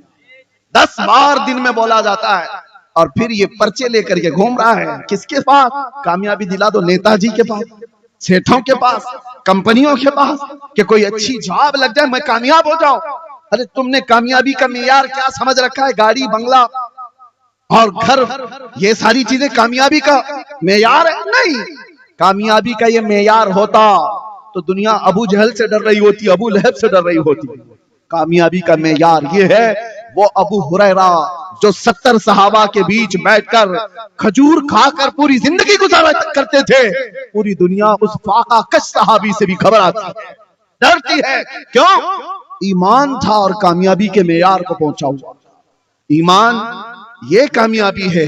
10 बार दिन में बोला जाता है। और फिर ये पर्चे लेकर के घूम रहा है, किसके पास? कामयाबी दिला दो नेताजी के पास, सेठों के पास, कंपनियों के पास, कि कोई अच्छी जॉब लग जाए मैं कामयाब हो जाऊं। अरे तुमने कामयाबी का मेयार क्या समझ रखा है? गाड़ी, बंगला और घर, ये सारी चीजें कामयाबी का मेयार है? नहीं। कामयाबी का ये मेयार होता तो दुनिया अबू जहल से डर रही होती, अबू लहब से डर रही होती। कामयाबी का मेयार ये है, वो अबू हुरैरा जो 70 सहाबा के बीच बैठकर खजूर खाकर पूरी जिंदगी गुजारा करते थे, पूरी दुनिया उस फाका कश सहाबी से भी घबराती है, डरती है। क्यों? ईमान था और कामयाबी के मेयार को पहुंचा हुआ। ईमान ये कामयाबी है।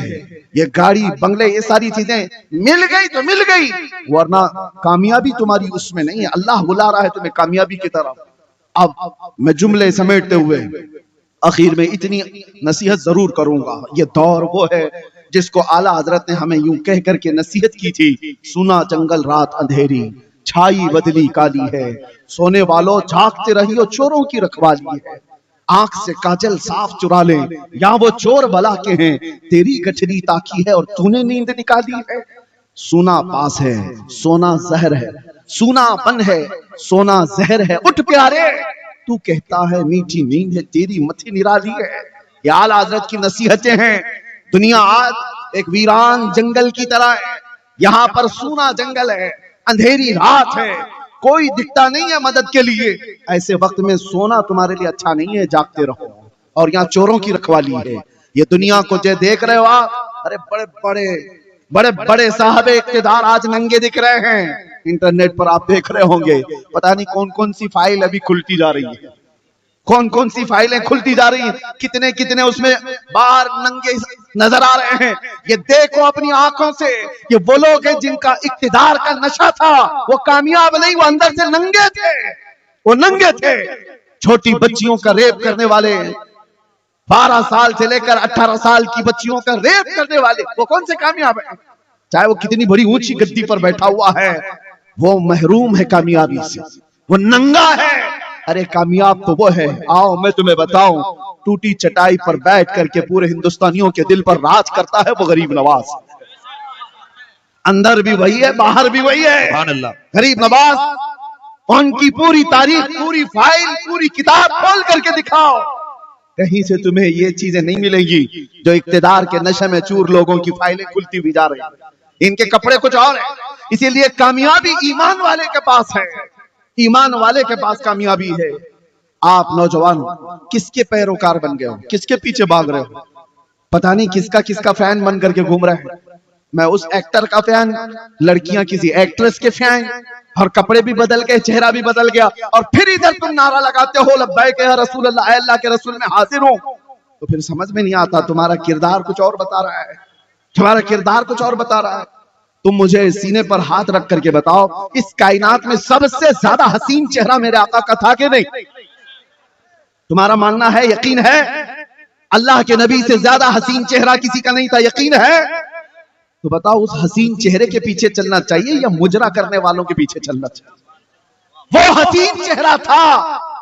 ये गाड़ी, बंगले, ये सारी चीजें मिल गई तो मिल गई, वरना कामयाबी तुम्हारी उसमें नहीं है। अल्लाह बुला रहा है तुम्हें कामयाबी की तरफ। अब मैं जुमले समेटते हुए आखिर में इतनी नसीहत जरूर करूंगा। ये दौर वो है जिसको आला हजरत ने हमें यूं कह करके नसीहत की थी, सुना जंगल रात अंधेरी, छाई बदली काली है, सोने वालों जागते रहियो चोरों की रखवाली है, आंख से काजल साफ चुरा ले या वो चोर भला के हैं, तेरी गठरी ताकी है और तूने नींद निकाली है। सोना पास है, सोना जहर है, सूनापन है, सोना जहर है, उठ प्यारे, तू कहता है मीठी नींद है, तेरी मथी निराली है। ये आला हज़रत की नसीहतें हैं। दुनिया आज एक वीरान जंगल की तरह है। यहाँ पर सूना जंगल है, अंधेरी रात है, कोई दिखता नहीं है मदद के लिए। ऐसे वक्त में सोना तुम्हारे लिए अच्छा नहीं है, जागते रहो। और यहाँ चोरों की रखवाली है। ये दुनिया को जो देख रहे हो आप, अरे बड़े बड़े साहबे इक्तिदार आज नंगे दिख रहे हैं। इंटरनेट पर आप देख रहे होंगे, पता नहीं कौन कौन सी फाइल अभी खुलती जा रही है, कौन कौन सी फाइलें खुलती जा रही हैं, कितने कितने उसमें बाहर नंगे नजर आ रहे हैं। ये देखो अपनी आंखों से, ये वो लोग हैं जिनका इक्तिदार का नशा था, वो कामयाब नहीं, वो अंदर से नंगे थे, वो नंगे थे। छोटी बच्चियों का रेप करने वाले, 12 साल से लेकर 18 साल की बच्चियों का रेप करने वाले, वो कौन से कामयाब है? चाहे वो कितनी बड़ी ऊंची गद्दी पर बैठा हुआ है, वो महरूम है कामयाबी से, वो नंगा है। अरे कामयाब तो वो है, आओ मैं तुम्हें बताऊं, टूटी चटाई पर बैठ करके पूरे हिंदुस्तानियों के दिल पर राज करता है वो गरीब नवाज। अंदर भी वही है, बाहर भी वही है। सुभान अल्लाह। गरीब नवाज, उनकी पूरी तारीख, पूरी फाइल, पूरी किताब खोल करके दिखाओ, कहीं से तुम्हें ये चीजें नहीं मिलेंगी जो इक्तिदार के नशे में चूर लोगों की फाइलें खुलती हुई जा रही हैं। इनके कपड़े कुछ और है। इसीलिए कामयाबी ईमान वाले के पास है, ईमान वाले के पास कामयाबी है। आप नौजवान किसके पैरोकार बन गए हो, किसके पीछे भाग रहे हो? पता नहीं किसका किसका फैन बन करके घूम रहा है। मैं उस एक्टर का फैन, लड़कियां किसी एक्ट्रेस के फैन, और कपड़े भी बदल गए, चेहरा भी बदल गया, और फिर इधर तुम नारा लगाते हो लब्बैक या रसूल अल्लाह, अल्लाह के रसूल में हाजिर हूं। तो फिर समझ में नहीं आता, तुम्हारा किरदार कुछ और बता रहा है, तुम्हारा किरदार कुछ और बता रहा है। तुम मुझे सीने पर हाथ रख करके बताओ, इस कायनात में सबसे ज्यादा हसीन चेहरा मेरे आका का था कि नहीं? तुम्हारा मानना है, यकीन है? अल्लाह के नबी से ज्यादा हसीन चेहरा किसी का नहीं था, यकीन है? तो बताओ, उस हसीन चेहरे के पीछे चलना चाहिए या मुजरा करने वालों के पीछे चलना चाहिए? वो हसीन चेहरा था,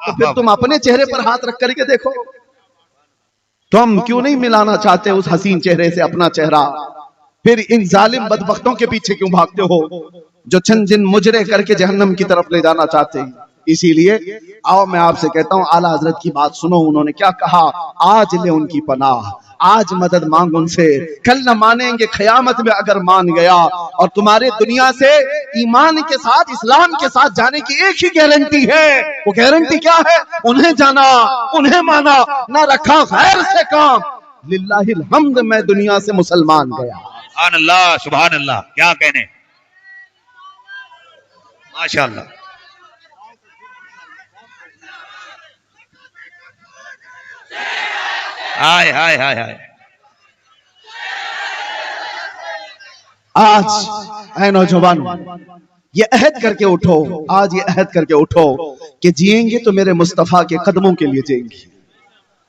तो फिर तुम अपने चेहरे पर हाथ रख करके देखो। तुम क्यों नहीं मिलाना चाहते उस हसीन चेहरे से अपना चेहरा? फिर इन जालिम बदबख्तों के पीछे क्यों भागते हो जो चंद जिन मुजरे करके जहन्नम की तरफ ले जाना चाहते हैं? इसीलिए आओ मैं आपसे कहता हूं, आला हजरत की बात सुनो। उन्होंने क्या कहा? आज ले उनकी पनाह, आज मदद मांग उनसे, कल न मानेंगे क़यामत में अगर मान गया। और तुम्हारे दुनिया से ईमान के साथ, इस्लाम के साथ जाने की एक ही गारंटी है। वो गारंटी क्या है? उन्हें जाना, उन्हें माना, ना रखा गैर से काम। लिल्लाहिल हम्द, मैं दुनिया से मुसलमान गया। सुभान अल्लाह, सुभान अल्लाह, क्या कहने, माशाअल्लाह। हाय हाय हाय हाय। आज ऐ नौजवान, ये अहद करके उठो, आज ये अहद करके उठो कि जिएंगे तो मेरे मुस्तफा के कदमों के लिए जिएंगे।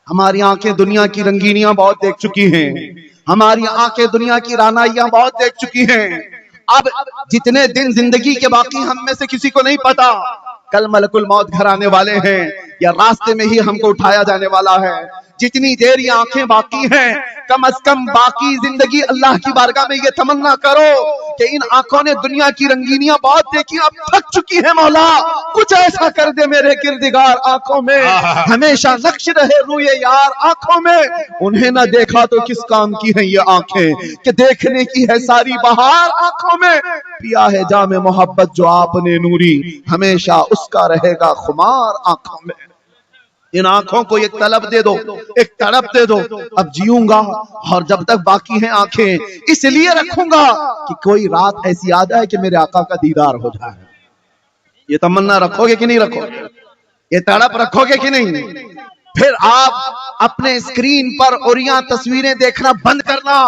हमारी आंखें दुनिया की रंगीनियां बहुत देख चुकी हैं, हमारी आंखें दुनिया की रानाइयां बहुत देख चुकी हैं। अब जितने दिन जिंदगी के बाकी हम में से किसी को नहीं पता कल मलकुल मौत घर आने वाले हैं या रास्ते में ही हमको उठाया जाने वाला है। जितनी देर ये आंखें बाकी हैं, कम अज कम बाकी जिंदगी अल्लाह की बारगाह में ये तमन्ना करो कि इन आंखों ने दुनिया की रंगीनियां बहुत देखी, अब थक चुकी है मौला, कुछ ऐसा कर दे मेरे किरदिगार आंखों में, हमेशा नक्श रहे रूए यार आंखों में। उन्हें ना देखा तो किस काम की है ये आंखें कि देखने की है सारी बहार आंखों में। पिया है जामे मोहब्बत जो आपने नूरी, हमेशा उसका रहेगा खुमार आंखों में। इन आंखों को एक तलब दे दो, एक तड़प दे दो। अब जीऊंगा और जब तक बाकी हैं आंखें इसलिए रखूंगा कि कोई रात ऐसी आ जाए कि मेरे आका का दीदार हो जाए। ये तमन्ना रखोगे कि नहीं रखोगे? ये तड़प रखोगे कि नहीं? फिर आप अपने स्क्रीन पर उरिया तस्वीरें देखना बंद करना,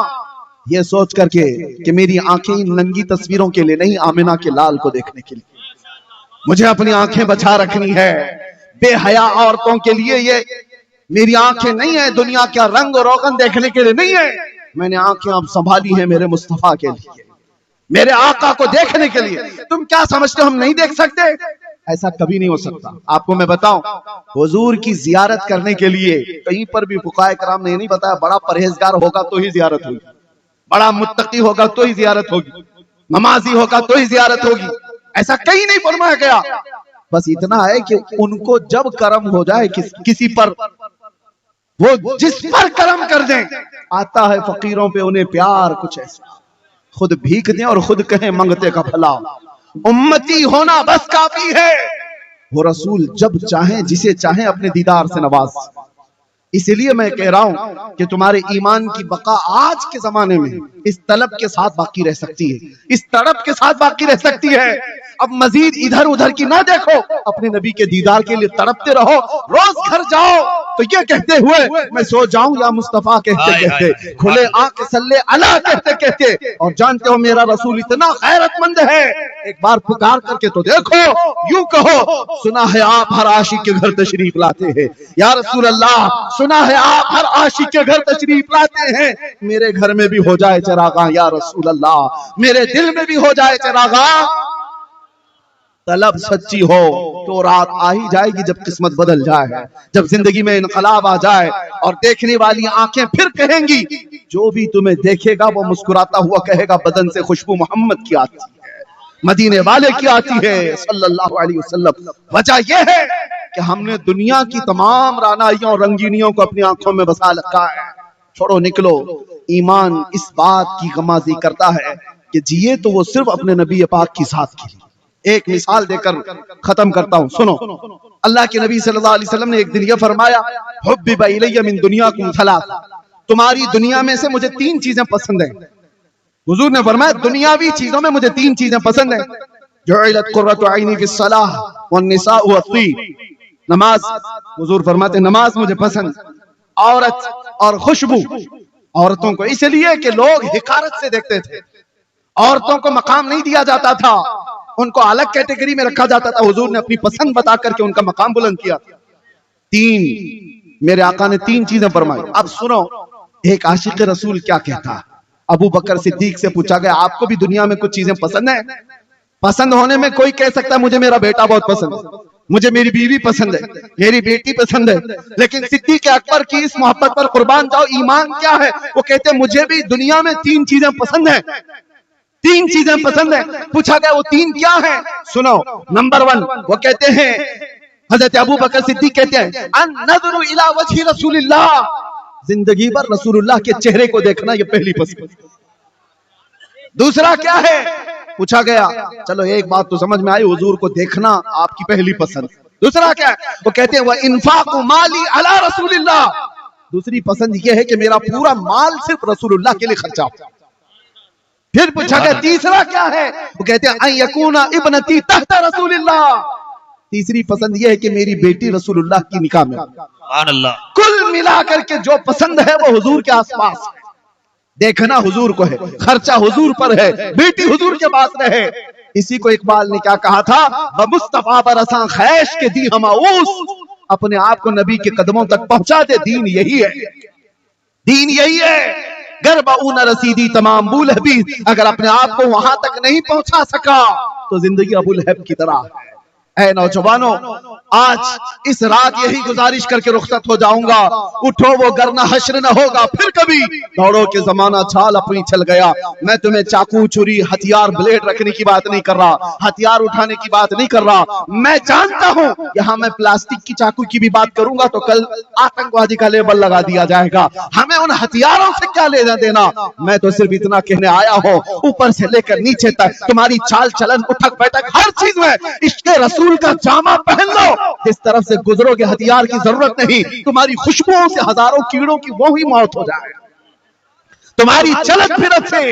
ये सोच करके कि मेरी आंखें इन नंगी तस्वीरों के लिए नहीं, आमिना के लाल को देखने के लिए मुझे अपनी आंखें बचा रखनी है। बेहया औरतों के लिए ये मेरी आंखें नहीं है, दुनिया का रंग रोगन देखने के लिए नहीं है। मैंने आंखें अब संभाली है मेरे मुस्तफा के लिए, मेरे आका को देखने के लिए। तुम क्या समझते हो हम नहीं देख सकते? ऐसा कभी नहीं हो सकता। आपको मैं बताऊं, हुजूर की जियारत करने के लिए कहीं पर भी फुकाए कराम ने नहीं बताया बड़ा परहेजगार होगा तो ही जियारत होगी, बड़ा मुत्तकी होगा तो ही जियारत होगी, नमाजी होगा तो ही जियारत होगी। ऐसा कहीं नहीं फरमाया गया। बस इतना है कि उनको जब कर्म हो जाए किसी पर, वो जिस पर कर्म कर दें, आता है फकीरों पे उन्हें प्यार कुछ ऐसा, खुद भीख दें और खुद कहें मंगते का भला। उम्मती होना बस काफी है। वो रसूल जब चाहें जिसे चाहें अपने दीदार से नवाज। इसलिए मैं कह रहा हूं कि तुम्हारे ईमान की बका आज के जमाने में इस तलब के साथ बाकी रह सकती है, इस तड़प के साथ बाकी रह सकती है। अब मजीद इधर उधर की ना देखो, अपने नबी के दीदार के लिए तड़पते रहो। रोज घर जाओ तो ये कहते हुए मैं सो जाऊं या मुस्तफा कहते कहते, खुले आंख सल्ले अला कहते कहते, और जानते हो मेरा रसूल इतना गैरतमंद है, एक बार पुकार करके तो देखो, यूं कहो सुना है आप हर आशिक के घर तशरीफ लाते हैं या रसूल अल्लाह, सुना है आप हर आशिक के घर तशरीफ लाते हैं। मेरे घर में भी हो जाए चरागा या रसूल अल्लाह, मेरे दिल में भी हो जाए चरागा। तलब सच्ची हो तो रात आ ही जाएगी जब किस्मत बदल जाए, जब जिंदगी में इनकलाब आ जाए और देखने वाली आंखें फिर कहेंगी, जो भी तुम्हें देखेगा वो मुस्कुराता हुआ कहेगा बदन से खुशबू मोहम्मद की आती है, मदीने वाले की आती है सल्लल्लाहु अलैहि वसल्लम। वजह यह है कि हमने दुनिया की तमाम रानाइयों और रंगीनियों को अपनी आंखों में बसा रखा है। छोड़ो निकलो, ईमान इस बात की गमाजी करता है कि जिए तो वो सिर्फ अपने नबी पाक की साथ के लिए। एक मिसाल देकर खत्म करता हूं, सुनो। अल्लाह के नबी सल्लल्लाहु अलैहि वसल्लम ने एक दिन यह फरमाया, हुब्बिबा इलैया मिन दुनियाकुम सलासा, तुम्हारी दुनिया में से मुझे 3 चीजें पसंद है। हुजूर ने फरमाया दुनियावी चीजों में मुझे 3 चीजें पसंद है। जुइलत कुर्रतु ऐनी फिस्सलाह वन्निसाउ वत्तीब। नमाज, हुजूर फरमाते नमाज मुझे पसंद, औरत और खुशबू। औरतों को इसलिए कि लोग हिकारत से देखते थे, औरतों को मकाम नहीं दिया जाता था, उनको अलग कैटेगरी में रखा जाता था। हुजूर ने अपनी पसंद बता करके उनका मकाम बुलंद किया। 3 मेरे आका ने 3 चीजें फरमाई। अब सुनो एक आशिक रसूल क्या कहता। अबू बकर सिद्दीक से पूछा गया आपको भी दुनिया में कुछ चीजें पसंद है? पसंद होने में कोई कह सकता है मुझे मेरा बेटा बहुत पसंद है, मुझे मेरी बीवी पसंद है, मेरी बेटी पसंद है, लेकिन सिद्दीक अकबर की इस मोहब्बत पर कुर्बान जाओ ईमान क्या है। वो कहते हैं मुझे भी दुनिया में 3 चीजें पसंद है, 3 चीजें पसंद है। पूछा गया वो 3 क्या है? सुनो, नंबर 1 वो कहते हैं, हजरत अबू बकर सिद्दीक कहते हैं अन नज़रु इला वजहि रसूलिल्लाह, जिंदगी भर रसूलुल्लाह के चेहरे को देखना, ये पहली पसंद। दूसरा क्या है? पूछा गया चलो एक बात तो समझ में आई, हुजूर को देखना आपकी पहली पसंद। दूसरा क्या है? वो कहते हैं वह इन्फाकु माली अला रसूलिल्लाह, दूसरी पसंद ये है कि मेरा पूरा माल सिर्फ रसूलुल्लाह के लिए खर्चा हो। फिर पूछा गया तीसरा क्या है? वो कहते हैं अन यकूना इब्नती तहत रसूलिल्लाह, तीसरी पसंद ये है कि मेरी बेटी रसूलुल्लाह की निकाह में। सुभान अल्लाह। कुल मिलाकर के जो पसंद है वो हुजूर के आसपास है, देखना हुजूर को है, खर्चा हुजूर पर है, बेटी हुजूर के पास रहे। इसी को इकबाल ने क्या कहा था, मुस्तफा बरसा खैश के दी हमाऊस, अपने आप को नबी के कदमों तक पहुंचा दे। दीन यही है, दीन यही है। गरबऊन रसीदी तमाम अबू लहबी, अगर अपने आप को वहां तक नहीं पहुंचा सका तो जिंदगी अबू लहब की तरह है। ऐ नौजवानों, आज इस रात यही गुजारिश करके रुखसत हो जाऊंगा, उठो वो गरना हश्र न होगा फिर कभी, दौड़ो के जमाना छाल अपनी चल गया। मैं तुम्हें चाकू छुरी हथियार ब्लेड रखने की बात नहीं कर रहा, हथियार उठाने की बात नहीं कर रहा। मैं जानता हूं यहाँ मैं प्लास्टिक की चाकू की भी बात करूंगा तो कल आतंकवादी का लेबल लगा दिया जाएगा, हमें उन हथियारों से क्या लेना देना। मैं तो सिर्फ इतना कहने आया हूं, ऊपर से लेकर नीचे तक तुम्हारी चाल चलन उठक बैठक हर चीज में इश्क़े रसूल का जामा पहन लो। जिस तरफ से गुजरोगे हथियार की जरूरत नहीं, तुम्हारी खुशबुओं से हजारों कीड़ों की वो ही मौत हो जाए, तुम्हारी चलत फिरत से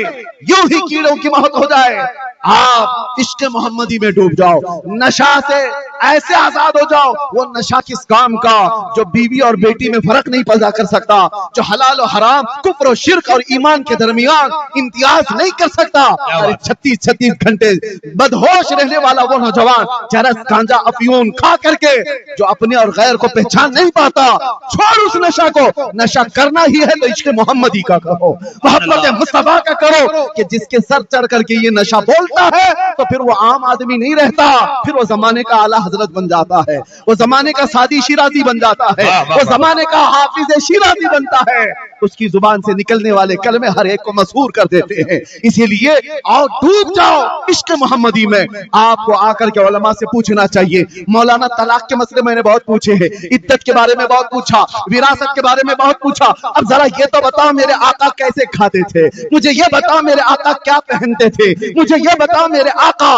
यूं ही कीड़ों की मौत हो जाए। आप इश्क़ मोहम्मदी में डूब जाओ, नशा से ऐसे आजाद हो जाओ। वो नशा किस काम का जो बीवी और बेटी में फर्क नहीं पैदा कर सकता, जो हलाल और हराम, कुफ्र और शिर्क और ईमान के दरमियान इम्तियाज नहीं कर सकता। 36 घंटे बदहोश रहने वाला वो नौजवान चरस गांजा अफयून खा करके जो अपने और गैर को पहचान नहीं पाता, छोड़ उस नशा को। नशा करना ही है तो इश्क़ मोहम्मदी का करो, मोहब्बत मुस्तफा का करो, कि जिसके सर चढ़ करके ये नशा बोलता है तो फिर वो आम आदमी नहीं रहता, फिर वो जमाने का आला हजरत बन जाता है, वो जमाने का सादी शिराजी बन जाता है, वो जमाने का हाफिज शिराजी बनता है। उसकी जुबान से निकलने वाले कलमे हर एक को मशहूर कर देते हैं। इसीलिए आओ डूब जाओ इश्क़ मोहम्मदी में। आपको आकर के उलमा से पूछना चाहिए। मौलाना तलाक के मसले मैंने बहुत पूछे हैं, इद्दत के बारे में बहुत पूछा, विरासत के बारे में बहुत पूछा। अब जरा ये तो बताओ मेरे आका कैसे खाते थे, मुझे ये बताओ मेरे आका क्या पहनते थे, मुझे ये बताओ मेरे आका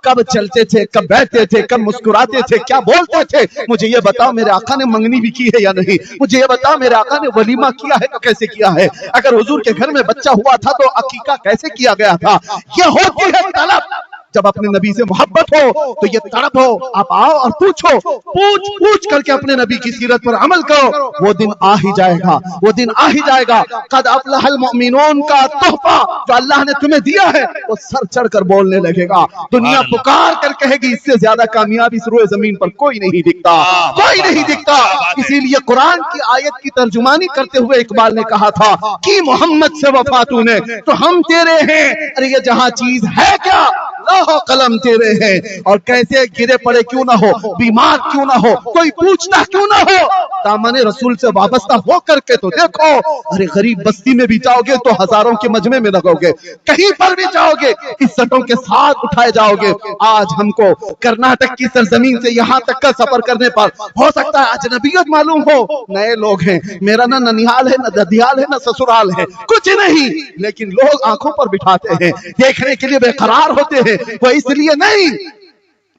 कब चलते थे, कब बैठते थे, कब मुस्कुराते थे, क्या बोलते थे। मुझे ये बताओ मेरे आका ने मंगनी भी की है या नहीं, मुझे ये बताओ मेरे आका ने वलीमा किया है तो कैसे किया है, अगर हुजूर के घर में बच्चा हुआ था तो अकीका कैसे किया गया था। ये होती है तलब। जब अपने नबी से मोहब्बत हो तो ये तड़प हो। आप आओ और पूछो, पूछ पूछ करके अपने नबी की सीरत पर अमल करो। वो दिन आ ही जाएगा, वो दिन आ ही जाएगा। कद अफ़लहल मुमिनून का तोहफा जो अल्लाह ने तुम्हें दिया है वो सर चढ़ कर बोलने लगेगा। दुनिया पुकार कर कहेगी इससे ज्यादा कामयाब इस रोए जमीन पर कोई नहीं दिखता, कोई नहीं दिखता। इसीलिए कुरान की आयत की तर्जुमानी करते हुए इकबाल ने कहा था कि मोहम्मद से वफा तूने तो हम तेरे हैं। अरे ये जहां चीज है क्या, लाहो कलम तेरे हैं। और कैसे गिरे पड़े क्यों ना हो, बीमार क्यों ना हो, कोई पूछना क्यों ना हो, दामने रसूल से वाबस्ता हो करके तो देखो। अरे गरीब बस्ती में भी जाओगे तो हजारों के मजमे में लगोगे, कहीं पर भी जाओगे इज्जतों के साथ उठाए जाओगे। आज हमको कर्नाटक की सरजमीन से यहाँ तक का सफर करने पर हो सकता है अजनबियत मालूम हो, नए लोग हैं, मेरा ना ननिहाल है, ना ददियाल है, ना ससुराल है, कुछ नहीं, लेकिन लोग आंखों पर बिठाते हैं, देखने के लिए बेकरार होते हैं। वो इसलिए नहीं,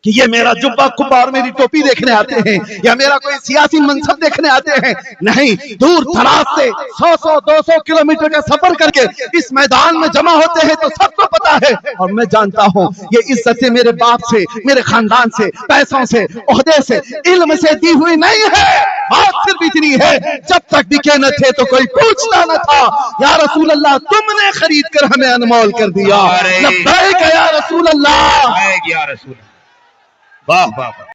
कि ये मेरा जुब्बा कुब्बा और मेरी टोपी देखने आते हैं या मेरा कोई सियासी मनसब देखने आते हैं। नहीं, दूर दराज से 100-200 किलोमीटर का सफर करके इस मैदान में जमा होते हैं तो सबको पता है और मैं जानता हूं ये इज्जतें मेरे बाप से, मेरे खानदान से, पैसों से, ओहदे से, इल्म से दी हुई नहीं है। बात सिर्फ इतनी है, जब तक बिके न थे तो कोई पूछता न था। या रसूल अल्लाह, तुमने खरीद कर हमें अनमोल कर दिया। लब्बैक या रसूल अल्लाह। या रसूल, वाह वाह वाह।